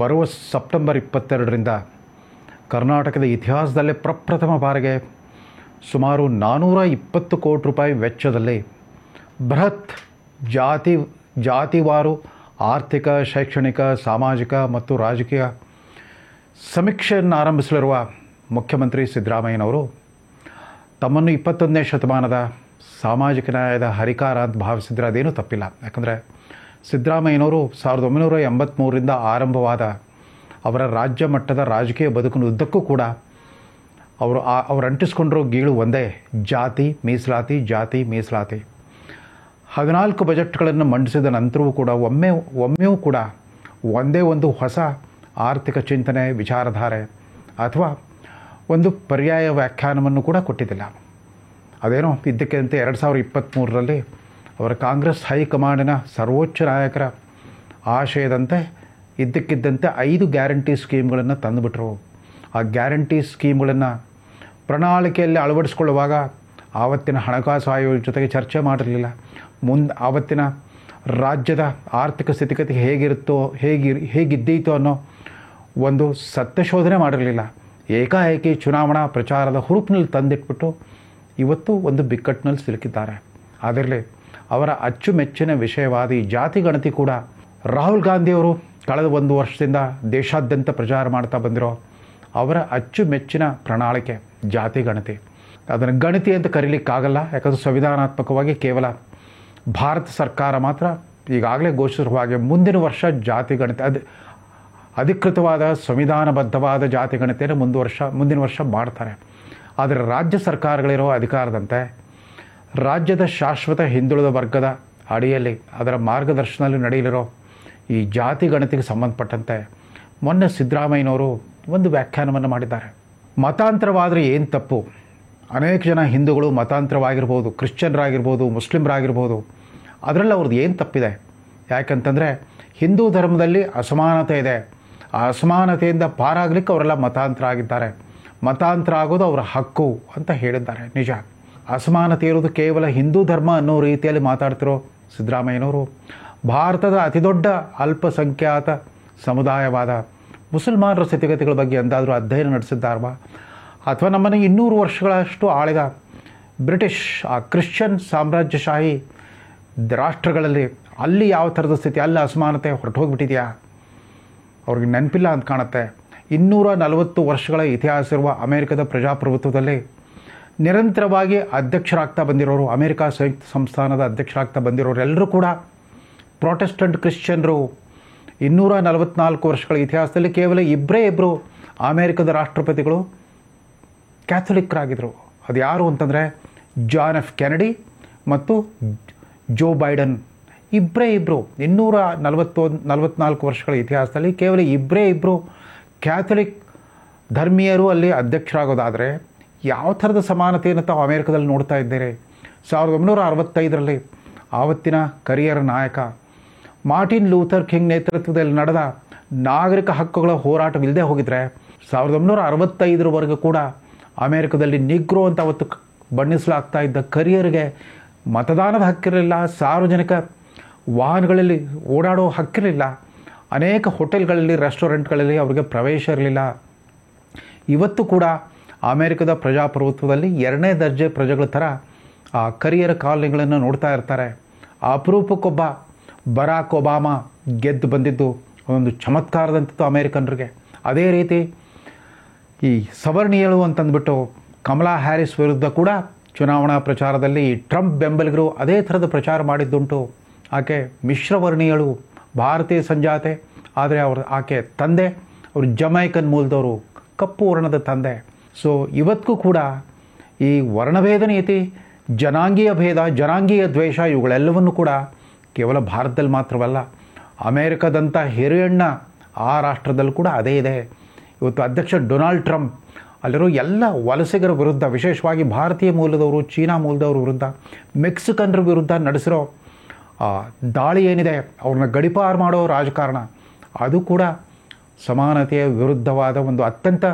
ಬರುವ ಸೆಪ್ಟೆಂಬರ್ 22ರಿಂದ ಕರ್ನಾಟಕದ ಇತಿಹಾಸದಲ್ಲೇ ಪ್ರಪ್ರಥಮ ಬಾರಿಗೆ ಸುಮಾರು 420 ಕೋಟಿ ರೂಪಾಯಿ ವೆಚ್ಚದಲ್ಲಿ ಬೃಹತ್ ಜಾತಿವಾರು ಆರ್ಥಿಕ, ಶೈಕ್ಷಣಿಕ, ಸಾಮಾಜಿಕ ಮತ್ತು ರಾಜಕೀಯ ಸಮೀಕ್ಷೆಯನ್ನು ಆರಂಭಿಸಲಿರುವ ಮುಖ್ಯಮಂತ್ರಿ ಸಿದ್ದರಾಮಯ್ಯನವರು ತಮ್ಮನ್ನು 21ನೇ ಶತಮಾನದ ಸಾಮಾಜಿಕ ನ್ಯಾಯದ ಹರಿಕಾರ ಅಂತ ಭಾವಿಸಿದರೆ ಅದೇನೂ ತಪ್ಪಿಲ್ಲ. ಯಾಕಂದರೆ ಸಿದ್ದರಾಮಯ್ಯನವರು 1983ರಿಂದ ಆರಂಭವಾದ ಅವರ ರಾಜ್ಯ ಮಟ್ಟದ ರಾಜಕೀಯ ಬದುಕಿನ ಉದ್ದಕ್ಕೂ ಕೂಡ ಅವರು ಅಂಟಿಸ್ಕೊಂಡಿರೋ ಗೀಳು ಒಂದೇ: ಜಾತಿ ಮೀಸಲಾತಿ, ಜಾತಿ ಮೀಸಲಾತಿ. 14 ಬಜೆಟ್ಗಳನ್ನು ಮಂಡಿಸಿದ ನಂತರವೂ ಕೂಡ ಒಮ್ಮೆಯೂ ಕೂಡ ಒಂದೇ ಒಂದು ಹೊಸ ಆರ್ಥಿಕ ಚಿಂತನೆ, ವಿಚಾರಧಾರೆ ಅಥವಾ ಒಂದು ಪರ್ಯಾಯ ವ್ಯಾಖ್ಯಾನವನ್ನು ಕೂಡ ಕೊಟ್ಟಿದ್ದಿಲ್ಲ. ಅದೇನೋ ಇದ್ದಕ್ಕಿದ್ದಂತೆ 2023ರಲ್ಲಿ ಅವರ ಕಾಂಗ್ರೆಸ್ ಹೈಕಮಾಂಡಿನ ಸರ್ವೋಚ್ಚ ನಾಯಕರ ಆಶಯದಂತೆ ಇದ್ದಕ್ಕಿದ್ದಂತೆ 5 ಗ್ಯಾರಂಟಿ ಸ್ಕೀಮ್ಗಳನ್ನು ತಂದುಬಿಟ್ರು. ಆ ಗ್ಯಾರಂಟಿ ಸ್ಕೀಮ್ಗಳನ್ನು ಪ್ರಣಾಳಿಕೆಯಲ್ಲಿ ಅಳವಡಿಸ್ಕೊಳ್ಳುವಾಗ ಆವತ್ತಿನ ಹಣಕಾಸು ಆಯೋಗದ ಜೊತೆಗೆ ಚರ್ಚೆ ಮಾಡಿರಲಿಲ್ಲ. ಆವತ್ತಿನ ರಾಜ್ಯದ ಆರ್ಥಿಕ ಸ್ಥಿತಿಗತಿ ಹೇಗಿದ್ದೀತು ಅನ್ನೋ ಒಂದು ಸತ್ಯಶೋಧನೆ ಮಾಡಿರಲಿಲ್ಲ. ಏಕಾಏಕಿ ಚುನಾವಣಾ ಪ್ರಚಾರದ ಹುರುಪಿನಲ್ಲಿ ತಂದಿಟ್ಬಿಟ್ಟು ಇವತ್ತು ಒಂದು ಬಿಕ್ಕಟ್ಟಿನಲ್ಲಿ ಸಿಲುಕಿದ್ದಾರೆ. ಅದರಲ್ಲಿ ಅವರ ಅಚ್ಚುಮೆಚ್ಚಿನ ವಿಷಯವಾದಿ ಜಾತಿ ಗಣತಿ ಕೂಡ ರಾಹುಲ್ ಗಾಂಧಿಯವರು ಕಳೆದ 1 ವರ್ಷದಿಂದ ದೇಶಾದ್ಯಂತ ಪ್ರಚಾರ ಮಾಡ್ತಾ ಬಂದಿರೋ ಅವರ ಅಚ್ಚುಮೆಚ್ಚಿನ ಪ್ರಣಾಳಿಕೆ ಜಾತಿ ಗಣತಿ. ಅದನ್ನು ಗಣತಿ ಅಂತ ಕರೀಲಿಕ್ಕಾಗಲ್ಲ, ಯಾಕಂದರೆ ಸಂವಿಧಾನಾತ್ಮಕವಾಗಿ ಕೇವಲ ಭಾರತ ಸರ್ಕಾರ ಮಾತ್ರ ಈಗಾಗಲೇ ಘೋಷಿಸಿರುವ ಹಾಗೆ ಮುಂದಿನ ವರ್ಷ ಜಾತಿ ಗಣತಿ ಅಧಿಕೃತವಾದ ಸಂವಿಧಾನಬದ್ಧವಾದ ಜಾತಿ ಗಣತಿಯನ್ನು ಮುಂದಿನ ವರ್ಷ ಮಾಡ್ತಾರೆ. ಆದರೆ ರಾಜ್ಯ ಸರ್ಕಾರಗಳಿರೋ ಅಧಿಕಾರದಂತೆ ರಾಜ್ಯದ ಶಾಶ್ವತ ಹಿಂದುಳಿದ ವರ್ಗದ ಅಡಿಯಲ್ಲಿ ಅದರ ಮಾರ್ಗದರ್ಶನದಲ್ಲಿ ನಡೆಯಲಿರೋ ಈ ಜಾತಿ ಗಣತಿಗೆ ಸಂಬಂಧಪಟ್ಟಂತೆ ಮೊನ್ನೆ ಸಿದ್ದರಾಮಯ್ಯನವರು ಒಂದು ವ್ಯಾಖ್ಯಾನವನ್ನು ಮಾಡಿದ್ದಾರೆ. ಮತಾಂತರವಾದರೆ ಏನು ತಪ್ಪು? ಅನೇಕ ಜನ ಹಿಂದೂಗಳು ಮತಾಂತರವಾಗಿರ್ಬೋದು, ಕ್ರಿಶ್ಚಿಯನ್ರಾಗಿರ್ಬೋದು, ಮುಸ್ಲಿಮ್ರಾಗಿರ್ಬೋದು, ಅದರಲ್ಲಿ ಅವ್ರದ್ದು ಏನು ತಪ್ಪಿದೆ? ಯಾಕಂತಂದರೆ ಹಿಂದೂ ಧರ್ಮದಲ್ಲಿ ಅಸಮಾನತೆ ಇದೆ. ಆ ಅಸಮಾನತೆಯಿಂದ ಪಾರಾಗಲಿಕ್ಕೆ ಅವರೆಲ್ಲ ಮತಾಂತರ ಆಗಿದ್ದಾರೆ. ಮತಾಂತರ ಆಗೋದು ಅವರ ಹಕ್ಕು ಅಂತ ಹೇಳಿದ್ದಾರೆ. ನಿಜ, ಅಸಮಾನತೆ ಇರೋದು ಕೇವಲ ಹಿಂದೂ ಧರ್ಮ ಅನ್ನೋ ರೀತಿಯಲ್ಲಿ ಮಾತಾಡ್ತಿರೋ ಸಿದ್ದರಾಮಯ್ಯನವರು ಭಾರತದ ಅತಿದೊಡ್ಡ ಅಲ್ಪಸಂಖ್ಯಾತ ಸಮುದಾಯವಾದ ಮುಸಲ್ಮಾನರ ಸ್ಥಿತಿಗತಿಗಳ ಬಗ್ಗೆ ಎಂದಾದರೂ ಅಧ್ಯಯನ ನಡೆಸಿದ್ದಾರವಾ? ಅಥವಾ ನಮ್ಮನ್ನು 200 ವರ್ಷಗಳಷ್ಟು ಆಳಿದ ಬ್ರಿಟಿಷ್ ಆ ಕ್ರಿಶ್ಚಿಯನ್ ಸಾಮ್ರಾಜ್ಯಶಾಹಿ ರಾಷ್ಟ್ರಗಳಲ್ಲಿ ಅಲ್ಲಿ ಯಾವ ಥರದ ಸ್ಥಿತಿ, ಅಲ್ಲಿ ಅಸಮಾನತೆ ಹೊರಟೋಗ್ಬಿಟ್ಟಿದೆಯಾ? ಅವ್ರಿಗೆ ನೆನಪಿಲ್ಲ ಅಂತ ಕಾಣುತ್ತೆ. 240 ವರ್ಷಗಳ ಇತಿಹಾಸ ಇರುವ ಅಮೇರಿಕದ ಪ್ರಜಾಪ್ರಭುತ್ವದಲ್ಲಿ ನಿರಂತರವಾಗಿ ಅಧ್ಯಕ್ಷರಾಗ್ತಾ ಬಂದಿರೋರು, ಅಮೇರಿಕಾ ಸಂಯುಕ್ತ ಸಂಸ್ಥಾನದ ಅಧ್ಯಕ್ಷರಾಗ್ತಾ ಬಂದಿರೋರು ಎಲ್ಲರೂ ಕೂಡ ಪ್ರೊಟೆಸ್ಟೆಂಟ್ ಕ್ರಿಶ್ಚಿಯನ್ರು. 244 ವರ್ಷಗಳ ಇತಿಹಾಸದಲ್ಲಿ ಕೇವಲ ಇಬ್ಬರು ಅಮೇರಿಕದ ರಾಷ್ಟ್ರಪತಿಗಳು ಕ್ಯಾಥೋಲಿಕ್ರಾಗಿದ್ದರು. ಅದು ಯಾರು ಅಂತಂದರೆ ಜಾನ್ ಎಫ್ ಕೆನಡಿ ಮತ್ತು ಜೋ ಬೈಡನ್. ಇಬ್ಬರು 244 ವರ್ಷಗಳ ಇತಿಹಾಸದಲ್ಲಿ ಕೇವಲ ಇಬ್ಬರು ಕ್ಯಾಥೋಲಿಕ್ ಧರ್ಮೀಯರು ಅಲ್ಲಿ ಅಧ್ಯಕ್ಷರಾಗೋದಾದರೆ ಯಾವ ಥರದ ಸಮಾನತೆಯನ್ನು ತಾವು ಅಮೇರಿಕದಲ್ಲಿ ನೋಡ್ತಾ ಇದ್ದೀರಿ? 1965ರಲ್ಲಿ ಆವತ್ತಿನ ಕರಿಯರ ನಾಯಕ ಮಾರ್ಟಿನ್ ಲೂಥರ್ ಕಿಂಗ್ ನೇತೃತ್ವದಲ್ಲಿ ನಡೆದ ನಾಗರಿಕ ಹಕ್ಕುಗಳ ಹೋರಾಟವಿಲ್ಲದೆ ಹೋಗಿದ್ರೆ 1965ರವರೆಗೂ ಕೂಡ ಅಮೇರಿಕದಲ್ಲಿ ನಿಗ್ರೋ ಅಂತ ಅವತ್ತು ಬಣ್ಣಿಸಲಾಗ್ತಾ ಇದ್ದ ಕರಿಯರಿಗೆ ಮತದಾನದ ಹಕ್ಕಿರಲಿಲ್ಲ, ಸಾರ್ವಜನಿಕ ವಾಹನಗಳಲ್ಲಿ ಓಡಾಡೋ ಹಕ್ಕಿರಲಿಲ್ಲ, ಅನೇಕ ಹೋಟೆಲ್ಗಳಲ್ಲಿ, ರೆಸ್ಟೋರೆಂಟ್ಗಳಲ್ಲಿ ಅವರಿಗೆ ಪ್ರವೇಶ ಇರಲಿಲ್ಲ. ಇವತ್ತು ಕೂಡ ಅಮೇರಿಕದ ಪ್ರಜಾಪ್ರಭುತ್ವದಲ್ಲಿ 2ನೇ ದರ್ಜೆ ಪ್ರಜೆಗಳ ಥರ ಆ ಕರಿಯರ ಕಾಲನಿಗಳನ್ನು ನೋಡ್ತಾ ಇರ್ತಾರೆ. ಅಪರೂಪಕ್ಕೊಬ್ಬ ಬರಾಕ್ ಒಬಾಮಾ ಗೆದ್ದು ಬಂದಿದ್ದು ಒಂದು ಚಮತ್ಕಾರದಂಥದ್ದು ಅಮೇರಿಕನ್ರಿಗೆ. ಅದೇ ರೀತಿ ಈ ಸವರ್ಣೀಯಳು ಅಂತಂದ್ಬಿಟ್ಟು ಕಮಲಾ ಹ್ಯಾರಿಸ್ ವಿರುದ್ಧ ಕೂಡ ಚುನಾವಣಾ ಪ್ರಚಾರದಲ್ಲಿ ಟ್ರಂಪ್ ಬೆಂಬಲಿಗರು ಅದೇ ಥರದ ಪ್ರಚಾರ ಮಾಡಿದ್ದುಂಟು. ಆಕೆ ಮಿಶ್ರವರ್ಣೀಯಳು, ಭಾರತೀಯ ಸಂಜಾತೆ, ಆದರೆ ಆಕೆ ತಂದೆ ಅವರು ಜಮೈಕನ್ ಮೂಲದವರು, ಕಪ್ಪು ವರ್ಣದ ತಂದೆ. ಸೊ ಇವತ್ತಿಗೂ ಕೂಡ ಈ ವರ್ಣಭೇದ ನೀತಿ, ಜನಾಂಗೀಯ ಭೇದ, ಜನಾಂಗೀಯ ದ್ವೇಷ ಇವುಗಳೆಲ್ಲವನ್ನೂ ಕೂಡ ಕೇವಲ ಭಾರತದಲ್ಲಿ ಮಾತ್ರವಲ್ಲ, ಅಮೇರಿಕದಂಥ ಹಿರಿಯಣ್ಣ ಆ ರಾಷ್ಟ್ರದಲ್ಲೂ ಕೂಡ ಅದೇ ಇದೆ. ಇವತ್ತು ಅಧ್ಯಕ್ಷ ಡೊನಾಲ್ಡ್ ಟ್ರಂಪ್ ಅಲ್ಲಿರೋ ಎಲ್ಲ ವಲಸಿಗರ ವಿರುದ್ಧ, ವಿಶೇಷವಾಗಿ ಭಾರತೀಯ ಮೂಲದವರು, ಚೀನಾ ಮೂಲದವ್ರ ವಿರುದ್ಧ, ಮೆಕ್ಸಿಕನ್ರ ವಿರುದ್ಧ ನಡೆಸಿರೋ ದಾಳಿ ಏನಿದೆ, ಅವ್ರನ್ನ ಗಡೀಪಾರು ಮಾಡೋ ರಾಜಕಾರಣ, ಅದು ಕೂಡ ಸಮಾನತೆಯ ವಿರುದ್ಧವಾದ ಒಂದು ಅತ್ಯಂತ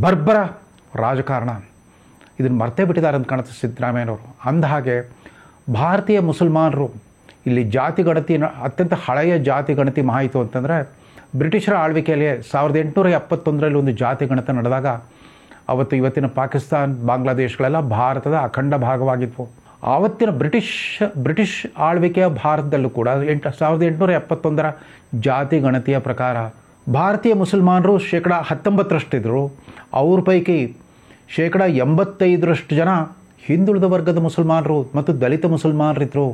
ಬರ್ಬರ ರಾಜಕಾರಣ. ಇದನ್ನು ಮರ್ತೇ ಬಿಟ್ಟಿದ್ದಾರೆ ಅಂತ ಕಾಣುತ್ತೆ ಸಿದ್ದರಾಮಯ್ಯನವರು. ಅಂದಹಾಗೆ ಭಾರತೀಯ ಮುಸಲ್ಮಾನರು ಇಲ್ಲಿ ಜಾತಿ ಗಣತಿ, ಅತ್ಯಂತ ಹಳೆಯ ಜಾತಿ ಗಣತಿ ಮಾಹಿತಿ ಅಂತಂದರೆ ಬ್ರಿಟಿಷರ ಆಳ್ವಿಕೆಯಲ್ಲಿ 1871ರಲ್ಲಿ ಒಂದು ಜಾತಿ ಗಣತ ನಡೆದಾಗ ಅವತ್ತು ಇವತ್ತಿನ ಪಾಕಿಸ್ತಾನ್, ಬಾಂಗ್ಲಾದೇಶಗಳೆಲ್ಲ ಭಾರತದ ಅಖಂಡ ಭಾಗವಾಗಿದ್ವು. ಆವತ್ತಿನ ಬ್ರಿಟಿಷ್ ಆಳ್ವಿಕೆಯ ಭಾರತದಲ್ಲೂ ಕೂಡ 1871ರ ಜಾತಿ ಗಣತಿಯ ಪ್ರಕಾರ ಭಾರತೀಯ ಮುಸಲ್ಮಾನರು 19% ಅವ್ರ ಪೈಕಿ 85% ಜನ ಹಿಂದುಳಿದ ವರ್ಗದ ಮುಸಲ್ಮಾನರು ಮತ್ತು ದಲಿತ ಮುಸಲ್ಮಾನರಿದ್ದರು.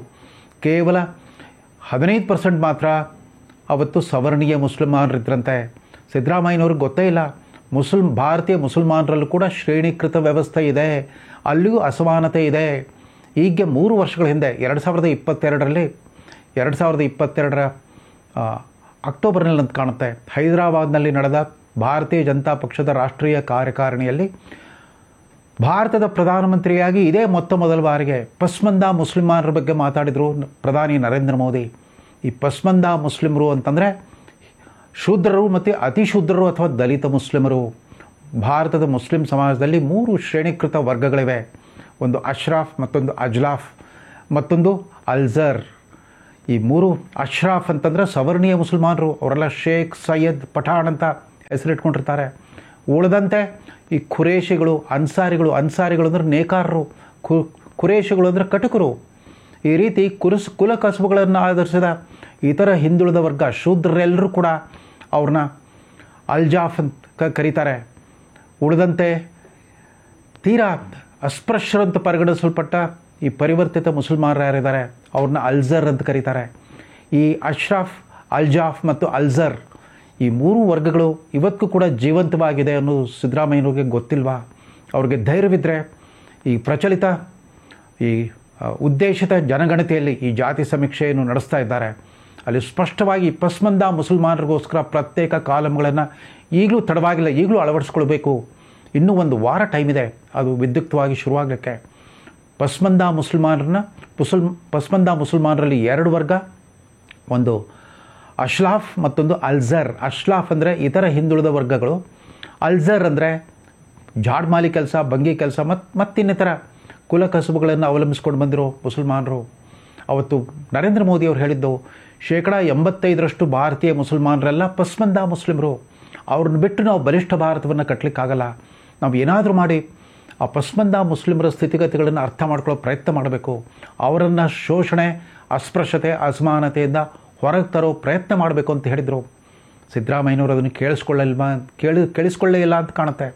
ಕೇವಲ 15% ಮಾತ್ರ ಅವತ್ತು ಸವರ್ಣೀಯ ಮುಸಲ್ಮಾನರಿದ್ರಂತೆ. ಸಿದ್ದರಾಮಯ್ಯನವ್ರಿಗೆ ಗೊತ್ತೇ ಇಲ್ಲ, ಭಾರತೀಯ ಮುಸಲ್ಮಾನರಲ್ಲೂ ಕೂಡ ಶ್ರೇಣೀಕೃತ ವ್ಯವಸ್ಥೆ ಇದೆ, ಅಲ್ಲಿಯೂ ಅಸಮಾನತೆ ಇದೆ. ಹೀಗೆ 3 ವರ್ಷಗಳ ಹಿಂದೆ 2022ರ ಅಕ್ಟೋಬರ್ನಲ್ಲಿ ಅಂತ ಕಾಣುತ್ತೆ, ಹೈದರಾಬಾದ್ನಲ್ಲಿ ನಡೆದ ಭಾರತೀಯ ಜನತಾ ಪಕ್ಷದ ರಾಷ್ಟ್ರೀಯ ಕಾರ್ಯಕಾರಿಣಿಯಲ್ಲಿ ಭಾರತದ ಪ್ರಧಾನಮಂತ್ರಿಯಾಗಿ ಇದೇ ಮೊದಲ ಬಾರಿಗೆ ಪಸ್ಮಂದಾ ಮುಸ್ಲಿಮಾನರ ಬಗ್ಗೆ ಮಾತಾಡಿದರು ಪ್ರಧಾನಿ ನರೇಂದ್ರ ಮೋದಿ. ಈ ಪಸ್ಮಂದಾ ಮುಸ್ಲಿಮರು ಅಂತಂದರೆ ಶೂದ್ರರು ಮತ್ತು ಅತಿಶೂದ್ರರು ಅಥವಾ ದಲಿತ ಮುಸ್ಲಿಮರು. ಭಾರತದ ಮುಸ್ಲಿಂ ಸಮಾಜದಲ್ಲಿ 3 ಶ್ರೇಣೀಕೃತ ವರ್ಗಗಳಿವೆ. ಒಂದು ಅಶ್ರಾಫ್, ಮತ್ತೊಂದು ಅಜ್ಲಾಫ್, ಮತ್ತೊಂದು ಅಲ್ಜರ್. ಈ 3 ಅಶ್ರಾಫ್ ಅಂತಂದರೆ ಸವರ್ಣೀಯ ಮುಸಲ್ಮಾನರು, ಅವರೆಲ್ಲ ಶೇಖ್, ಸೈಯದ್, ಪಠಾಣ್ ಅಂತ ಹೆಸರಿಟ್ಕೊಂಡಿರ್ತಾರೆ. ಉಳಿದಂತೆ ಈ ಖುರೇಶಿಗಳು, ಅನ್ಸಾರಿಗಳು ಅಂದರೆ ನೇಕಾರರು, ಖುರೇಶಿಗಳು ಅಂದರೆ ಕಟಕರು. ಈ ರೀತಿ ಕುಲ ಕಸುಬುಗಳನ್ನು ಆಧರಿಸಿದ ಇತರ ಹಿಂದುಳಿದ ವರ್ಗ ಶೂದ್ರರೆಲ್ಲರೂ ಕೂಡ ಅವ್ರನ್ನ ಅಲ್ಜಾಫ್ ಅಂತ ಕರೀತಾರೆ. ಉಳಿದಂತೆ ತೀರಾ ಅಸ್ಪೃಶ್ಯರಂತ ಪರಿಗಣಿಸಲ್ಪಟ್ಟ ಈ ಪರಿವರ್ತಿತ ಮುಸಲ್ಮಾನರು ಯಾರಿದ್ದಾರೆ ಅವ್ರನ್ನ ಅಲ್ಜರ್ ಅಂತ ಕರೀತಾರೆ. ಈ ಅಶ್ರಾಫ್, ಅಲ್ಜಾಫ್ ಮತ್ತು ಅಲ್ಜರ್ ಈ 3 ವರ್ಗಗಳು ಇವತ್ತಿಗೂ ಕೂಡ ಜೀವಂತವಾಗಿದೆ ಅನ್ನೋದು ಸಿದ್ದರಾಮಯ್ಯನವ್ರಿಗೆ ಗೊತ್ತಿಲ್ವಾ? ಅವ್ರಿಗೆ ಧೈರ್ಯವಿದ್ದರೆ ಈ ಪ್ರಚಲಿತ ಈ ಉದ್ದೇಶಿತ ಜನಗಣತಿಯಲ್ಲಿ ಈ ಜಾತಿ ಸಮೀಕ್ಷೆಯನ್ನು ನಡೆಸ್ತಾ ಇದ್ದಾರೆ. ಅಲ್ಲಿ ಸ್ಪಷ್ಟವಾಗಿ ಪಸ್ಮಂದಾ ಮುಸಲ್ಮಾನರಿಗೋಸ್ಕರ ಪ್ರತ್ಯೇಕ ಕಾಲಮ್ಗಳನ್ನು ಈಗಲೂ ತಡವಾಗಿಲ್ಲ, ಈಗಲೂ ಅಳವಡಿಸ್ಕೊಳ್ಬೇಕು. ಇನ್ನೂ 1 ವಾರ ಟೈಮ್ ಇದೆ ಅದು ವಿದ್ಯುಕ್ತವಾಗಿ ಶುರುವಾಗಲಿಕ್ಕೆ. ಪಸ್ಮಂದಾ ಮುಸಲ್ಮಾನರಲ್ಲಿ 2 ವರ್ಗ, ಒಂದು ಅಶ್ಲಾಫ್ ಮತ್ತೊಂದು ಅಲ್ಜರ್. ಅಶ್ಲಾಫ್ ಅಂದರೆ ಇತರ ಹಿಂದುಳಿದ ವರ್ಗಗಳು, ಅಲ್ಜರ್ ಅಂದರೆ ಜಾಡ್ಮಾಲಿ ಕೆಲಸ, ಬಂಗಿ ಕೆಲಸ ಮತ್ತಿನ್ನಿತರ ಕುಲ ಕಸುಬುಗಳನ್ನು ಅವಲಂಬಿಸ್ಕೊಂಡು ಬಂದಿರೋ ಮುಸಲ್ಮಾನರು. ಅವತ್ತು ನರೇಂದ್ರ ಮೋದಿ ಅವರು ಹೇಳಿದ್ದು 85% ಭಾರತೀಯ ಮುಸಲ್ಮಾನರೆಲ್ಲ ಪಸ್ಮಂದಾ ಮುಸ್ಲಿಮರು. ಅವ್ರನ್ನ ಬಿಟ್ಟು ನಾವು ಬಲಿಷ್ಠ ಭಾರತವನ್ನು ಕಟ್ಟಲಿಕ್ಕಾಗಲ್ಲ. ನಾವು ಏನಾದರೂ ಮಾಡಿ ಆ ಪಸ್ಮಂದಾ ಮುಸ್ಲಿಮರ ಸ್ಥಿತಿಗತಿಗಳನ್ನು ಅರ್ಥ ಮಾಡ್ಕೊಳ್ಳೋ ಪ್ರಯತ್ನ ಮಾಡಬೇಕು. ಅವರನ್ನು ಶೋಷಣೆ, ಅಸ್ಪೃಶ್ಯತೆ, ಅಸಮಾನತೆಯಿಂದ ಹೊರಗೆ ತರೋ ಪ್ರಯತ್ನ ಮಾಡಬೇಕು ಅಂತ ಹೇಳಿದರು. ಸಿದ್ದರಾಮಯ್ಯನವರು ಅದನ್ನು ಕೇಳಿಸ್ಕೊಳ್ಳೇ ಇಲ್ಲ ಅಂತ ಕಾಣುತ್ತೆ.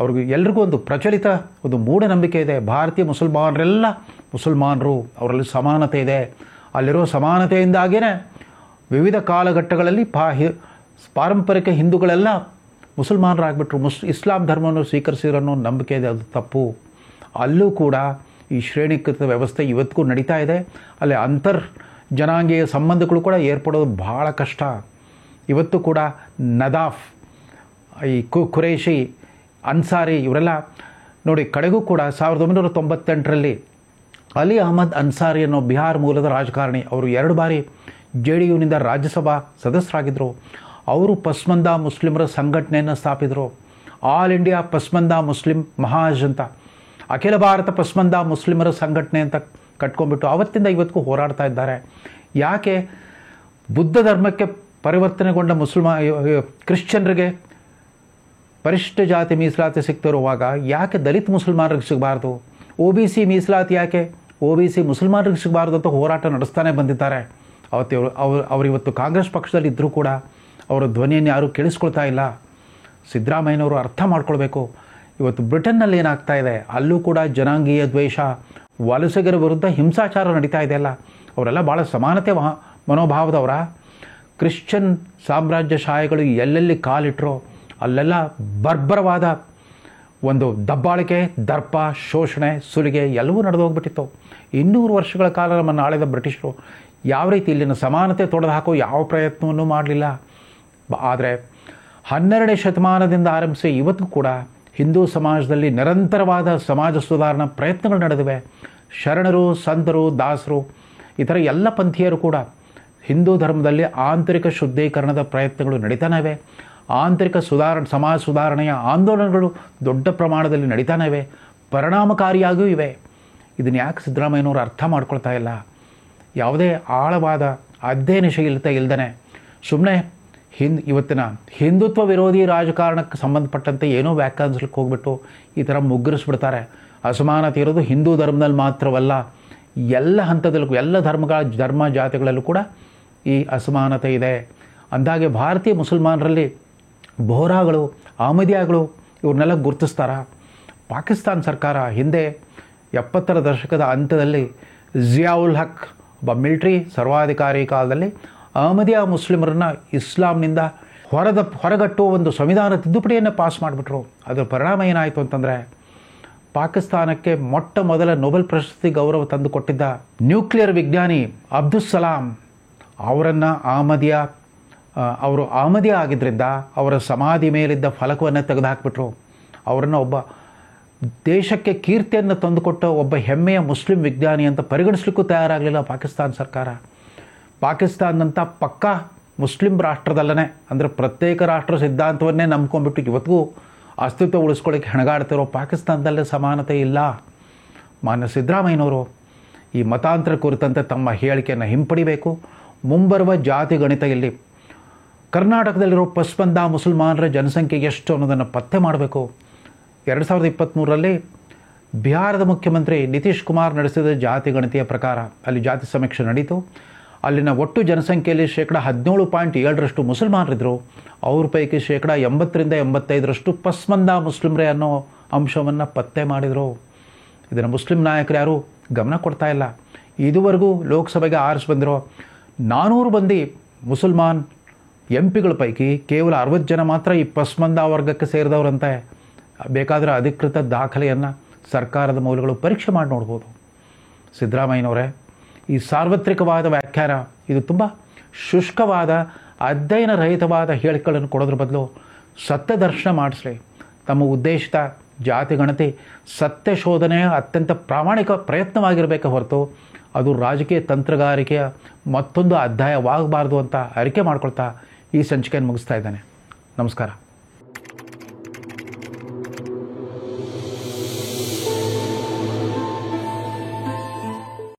ಅವ್ರಿಗೆ ಎಲ್ರಿಗೂ ಒಂದು ಪ್ರಚಲಿತ ಒಂದು ಮೂಢನಂಬಿಕೆ ಇದೆ, ಭಾರತೀಯ ಮುಸಲ್ಮಾನರೆಲ್ಲ ಮುಸಲ್ಮಾನರು, ಅವರಲ್ಲಿ ಸಮಾನತೆ ಇದೆ. ಅಲ್ಲಿರೋ ಸಮಾನತೆಯಿಂದಾಗಿಯೇ ವಿವಿಧ ಕಾಲಘಟ್ಟಗಳಲ್ಲಿ ಪಾರಂಪರಿಕ ಹಿಂದೂಗಳೆಲ್ಲ ಮುಸಲ್ಮಾನರಾಗ್ಬಿಟ್ರು, ಇಸ್ಲಾಂ ಧರ್ಮವನ್ನು ಸ್ವೀಕರಿಸಿರೋ ಅನ್ನೋ ನಂಬಿಕೆ ಇದೆ. ಅದು ತಪ್ಪು. ಅಲ್ಲೂ ಕೂಡ ಈ ಶ್ರೇಣೀಕೃತ ವ್ಯವಸ್ಥೆ ಇವತ್ತಿಗೂ ನಡೀತಾ ಇದೆ. ಅಲ್ಲಿ ಜನಾಂಗೀಯ ಸಂಬಂಧಗಳು ಕೂಡ ಏರ್ಪಡೋದು ಭಾಳ ಕಷ್ಟ. ಇವತ್ತು ಕೂಡ ನದಾಫ್, ಈ ಖುರೇಶಿ, ಅನ್ಸಾರಿ ಇವರೆಲ್ಲ ನೋಡಿ. ಕಡೆಗೂ ಕೂಡ 1998ರಲ್ಲಿ ಅಲಿ ಅಹಮದ್ ಅನ್ಸಾರಿ ಅನ್ನೋ ಬಿಹಾರ್ ಮೂಲದ ರಾಜಕಾರಣಿ, ಅವರು 2 ಬಾರಿ JDUನಿಂದ ರಾಜ್ಯಸಭಾ ಸದಸ್ಯರಾಗಿದ್ದರು. ಅವರು ಪಸ್ಮಂದಾ ಮುಸ್ಲಿಮರ ಸಂಘಟನೆಯನ್ನು ಸ್ಥಾಪಿಸಿದರು. ಆಲ್ ಇಂಡಿಯಾ ಪಸ್ಮಂದಾ ಮುಸ್ಲಿಂ ಮಹಾಜ್ ಅಂತ, ಅಖಿಲ ಭಾರತ ಪಸ್ಮಂದಾ ಮುಸ್ಲಿಮರ ಸಂಘಟನೆ ಅಂತ ಕಟ್ಕೊಂಡ್ಬಿಟ್ಟು ಅವತ್ತಿಂದ ಇವತ್ತಿಗೂ ಹೋರಾಡ್ತಾ ಇದ್ದಾರೆ. ಯಾಕೆ ಬುದ್ಧ ಧರ್ಮಕ್ಕೆ ಪರಿವರ್ತನೆಗೊಂಡ ಕ್ರಿಶ್ಚಿಯನ್ರಿಗೆ ಪರಿಶಿಷ್ಟ ಜಾತಿ ಮೀಸಲಾತಿ ಸಿಗ್ತಿರುವಾಗ ಯಾಕೆ ದಲಿತ ಮುಸಲ್ಮಾನರಿಗೆ ಸಿಗಬಾರ್ದು? OBC ಮೀಸಲಾತಿ ಯಾಕೆ OBC ಮುಸಲ್ಮಾನರಿಗೆ ಸಿಗಬಾರ್ದು ಅಂತ ಹೋರಾಟ ನಡೆಸ್ತಾನೆ ಬಂದಿದ್ದಾರೆ. ಅವರಿವತ್ತು ಕಾಂಗ್ರೆಸ್ ಪಕ್ಷದಲ್ಲಿ ಇದ್ದರೂ ಕೂಡ ಅವರ ಧ್ವನಿಯನ್ನು ಯಾರೂ ಕೇಳಿಸ್ಕೊಳ್ತಾ ಇಲ್ಲ. ಸಿದ್ದರಾಮಯ್ಯನವರು ಅರ್ಥ ಮಾಡ್ಕೊಳ್ಬೇಕು. ಇವತ್ತು ಬ್ರಿಟನ್ನಲ್ಲಿ ಏನಾಗ್ತಾ ಇದೆ, ಅಲ್ಲೂ ಕೂಡ ಜನಾಂಗೀಯ ದ್ವೇಷ, ವಲಸಿಗರ ವಿರುದ್ಧ ಹಿಂಸಾಚಾರ ನಡೀತಾ ಇದೆಯಲ್ಲ. ಅವರೆಲ್ಲ ಭಾಳ ಸಮಾನತೆ ಮನೋಭಾವದವರ. ಕ್ರಿಶ್ಚಿಯನ್ ಸಾಮ್ರಾಜ್ಯಶಾಹಿಗಳು ಎಲ್ಲೆಲ್ಲಿ ಕಾಲಿಟ್ಟರೋ ಅಲ್ಲೆಲ್ಲ ಬರ್ಬರವಾದ ಒಂದು ದಬ್ಬಾಳಿಕೆ, ದರ್ಪ, ಶೋಷಣೆ, ಸುಲಿಗೆ ಎಲ್ಲವೂ ನಡೆದು ಹೋಗ್ಬಿಟ್ಟಿತ್ತು. 200 ವರ್ಷಗಳ ಕಾಲ ನಮ್ಮನ್ನು ಆಳಿದ ಬ್ರಿಟಿಷರು ಯಾವ ರೀತಿ ಇಲ್ಲಿನ ಸಮಾನತೆ ತೊಡೆದು ಹಾಕೋ ಯಾವ ಪ್ರಯತ್ನವನ್ನೂ ಮಾಡಲಿಲ್ಲ. ಆದರೆ 12ನೇ ಶತಮಾನದಿಂದ ಆರಂಭಿಸಿ ಇವತ್ತಿಗೂ ಕೂಡ ಹಿಂದೂ ಸಮಾಜದಲ್ಲಿ ನಿರಂತರವಾದ ಸಮಾಜ ಸುಧಾರಣಾ ಪ್ರಯತ್ನಗಳು ನಡೆದಿವೆ. ಶರಣರು, ಸಂತರು, ದಾಸರು, ಇತರ ಎಲ್ಲ ಪಂಥೀಯರು ಕೂಡ ಹಿಂದೂ ಧರ್ಮದಲ್ಲಿ ಆಂತರಿಕ ಶುದ್ಧೀಕರಣದ ಪ್ರಯತ್ನಗಳು ನಡೀತಾನೆ ಇವೆ. ಆಂತರಿಕ ಸಮಾಜ ಸುಧಾರಣೆಯ ಆಂದೋಲನಗಳು ದೊಡ್ಡ ಪ್ರಮಾಣದಲ್ಲಿ ನಡೀತಾನೆ ಇವೆ, ಪರಿಣಾಮಕಾರಿಯಾಗಿಯೂ ಇವೆ. ಇದನ್ನು ಯಾಕೆ ಸಿದ್ದರಾಮಯ್ಯನವರು ಅರ್ಥ ಮಾಡ್ಕೊಳ್ತಾ ಇಲ್ಲ? ಯಾವುದೇ ಆಳವಾದ ಅಧ್ಯಯನಶೀಲತೆ ಇಲ್ಲದೇ ಸುಮ್ಮನೆ ಇವತ್ತಿನ ಹಿಂದುತ್ವ ವಿರೋಧಿ ರಾಜಕಾರಣಕ್ಕೆ ಸಂಬಂಧಪಟ್ಟಂತೆ ಏನೋ ವ್ಯಾಖ್ಯಾನಿಸ್ಲಿಕ್ಕೆ ಹೋಗ್ಬಿಟ್ಟು ಈ ಥರ ಮುಗ್ಗರಿಸ್ಬಿಡ್ತಾರೆ. ಅಸಮಾನತೆ ಇರೋದು ಹಿಂದೂ ಧರ್ಮದಲ್ಲಿ ಮಾತ್ರವಲ್ಲ, ಎಲ್ಲ ಹಂತದಲ್ಲೂ ಎಲ್ಲ ಧರ್ಮ ಜಾತಿಗಳಲ್ಲೂ ಕೂಡ ಈ ಅಸಮಾನತೆ ಇದೆ. ಅಂದಾಗೆ ಭಾರತೀಯ ಮುಸಲ್ಮಾನರಲ್ಲಿ ಬೋಹ್ರಾಗಳು, ಅಹಮದಿಯಾಗಳು ಇವ್ರನ್ನೆಲ್ಲ ಗುರುತಿಸ್ತಾರ. ಪಾಕಿಸ್ತಾನ ಸರ್ಕಾರ ಹಿಂದೆ 70ರ ದಶಕದ ಅಂತ್ಯದಲ್ಲಿ ಜಿಯಾವುಲ್ ಹಕ್ ಒಬ್ಬ ಮಿಲಿಟ್ರಿ ಸರ್ವಾಧಿಕಾರಿ ಕಾಲದಲ್ಲಿ ಅಹಮದಿಯಾ ಮುಸ್ಲಿಮರನ್ನು ಇಸ್ಲಾಂನಿಂದ ಹೊರಗಟ್ಟುವ ಒಂದು ಸಂವಿಧಾನ ತಿದ್ದುಪಡಿಯನ್ನು ಪಾಸ್ ಮಾಡಿಬಿಟ್ರು. ಅದರ ಪರಿಣಾಮ ಏನಾಯಿತು ಅಂತಂದರೆ, ಪಾಕಿಸ್ತಾನಕ್ಕೆ ಮೊಟ್ಟ ಮೊದಲ ನೊಬೆಲ್ ಪ್ರಶಸ್ತಿ ಗೌರವ ತಂದುಕೊಟ್ಟಿದ್ದ ನ್ಯೂಕ್ಲಿಯರ್ ವಿಜ್ಞಾನಿ ಅಬ್ದುಲ್ ಸಲಾಂ ಅವರನ್ನು ಅವರು ಅಹಮದಿಯಾ ಆಗಿದ್ದರಿಂದ ಅವರ ಸಮಾಧಿ ಮೇಲಿದ್ದ ಫಲಕವನ್ನು ತೆಗೆದುಹಾಕಿಬಿಟ್ರು. ಅವರನ್ನು ಒಬ್ಬ ದೇಶಕ್ಕೆ ಕೀರ್ತಿಯನ್ನು ತಂದುಕೊಟ್ಟ ಒಬ್ಬ ಹೆಮ್ಮೆಯ ಮುಸ್ಲಿಂ ವಿಜ್ಞಾನಿ ಅಂತ ಪರಿಗಣಿಸಲಿಕ್ಕೂ ತಯಾರಾಗಲಿಲ್ಲ ಪಾಕಿಸ್ತಾನ ಸರ್ಕಾರ. ಪಾಕಿಸ್ತಾನದಂಥ ಪಕ್ಕಾ ಮುಸ್ಲಿಂ ರಾಷ್ಟ್ರದಲ್ಲೇ, ಅಂದರೆ ಪ್ರತ್ಯೇಕ ರಾಷ್ಟ್ರ ಸಿದ್ಧಾಂತವನ್ನೇ ನಂಬ್ಕೊಂಡ್ಬಿಟ್ಟು ಇವತ್ತಿಗೂ ಅಸ್ತಿತ್ವ ಉಳಿಸ್ಕೊಳ್ಳಿಕ್ಕೆ ಹೆಣಗಾಡ್ತಿರೋ ಪಾಕಿಸ್ತಾನದಲ್ಲೇ ಸಮಾನತೆ ಇಲ್ಲ. ಮಾನ್ಯ ಸಿದ್ದರಾಮಯ್ಯನವರು ಈ ಮತಾಂತರ ಕುರಿತಂತೆ ತಮ್ಮ ಹೇಳಿಕೆಯನ್ನು ಹಿಂಪಡಿಬೇಕು. ಮುಂಬರುವ ಜಾತಿ ಗಣಿತದಲ್ಲಿ ಕರ್ನಾಟಕದಲ್ಲಿರೋ ಪಸ್ಮಂದ ಮುಸಲ್ಮಾನರ ಜನಸಂಖ್ಯೆ ಎಷ್ಟು ಅನ್ನೋದನ್ನು ಪತ್ತೆ ಮಾಡಬೇಕು. 2023ರಲ್ಲಿ ಬಿಹಾರದ ಮುಖ್ಯಮಂತ್ರಿ ನಿತೀಶ್ ಕುಮಾರ್ ನಡೆಸಿದ ಜಾತಿ ಗಣತಿಯ ಪ್ರಕಾರ ಅಲ್ಲಿ ಜಾತಿ ಸಮೀಕ್ಷೆ ನಡೀತು. ಅಲ್ಲಿನ ಒಟ್ಟು ಜನಸಂಖ್ಯೆಯಲ್ಲಿ 17.7% ಮುಸಲ್ಮಾನರಿದ್ದರು. ಅವ್ರ ಪೈಕಿ 80-85% ಪಸ್ಮಂದ ಮುಸ್ಲಿಮ್ರೇ ಅನ್ನೋ ಅಂಶವನ್ನು ಪತ್ತೆ ಮಾಡಿದರು. ಇದನ್ನು ಮುಸ್ಲಿಂ ನಾಯಕರು ಯಾರೂ ಗಮನ ಕೊಡ್ತಾ ಇಲ್ಲ. ಇದುವರೆಗೂ ಲೋಕಸಭೆಗೆ ಆರಿಸಿ ಬಂದಿರೋ 400 ಮಂದಿ ಮುಸಲ್ಮಾನ್ ಎಂಪಿಗಳ ಪೈಕಿ ಕೇವಲ 60 ಜನ ಮಾತ್ರ ಈ ಪಸ್ಮಂದ ವರ್ಗಕ್ಕೆ ಸೇರಿದವರಂತೆ. ಬೇಕಾದರೆ ಅಧಿಕೃತ ದಾಖಲೆಯನ್ನು ಸರ್ಕಾರದ ಮೂಲಗಳು ಪರೀಕ್ಷೆ ಮಾಡಿ ನೋಡ್ಬೋದು. ಸಿದ್ದರಾಮಯ್ಯನವರೇ, ಈ ಸಾರ್ವತ್ರಿಕವಾದ ವ್ಯಾಖ್ಯಾನ ಇದು ತುಂಬ ಶುಷ್ಕವಾದ, ಅಧ್ಯಯನ ರಹಿತವಾದ ಹೇಳಿಕೆಗಳನ್ನು ಕೊಡೋದ್ರ ಬದಲು ಸತ್ಯ ದರ್ಶನ ಮಾಡಿಸ್ಲಿ. ತಮ್ಮ ಉದ್ದೇಶಿತ ಜಾತಿ ಗಣತಿ ಸತ್ಯ ಶೋಧನೆಯ ಅತ್ಯಂತ ಪ್ರಾಮಾಣಿಕ ಪ್ರಯತ್ನವಾಗಿರಬೇಕೆ ಹೊರತು ಅದು ರಾಜಕೀಯ ತಂತ್ರಗಾರಿಕೆಯ ಮತ್ತೊಂದು ಅಧ್ಯಾಯವಾಗಬಾರ್ದು ಅಂತ ಅರಿಕೆ ಮಾಡ್ಕೊಳ್ತಾ ಈ ಸಂಚಿಕೆಯನ್ನು ಮುಗಿಸ್ತಾ ಇದ್ದೇನೆ. ನಮಸ್ಕಾರ.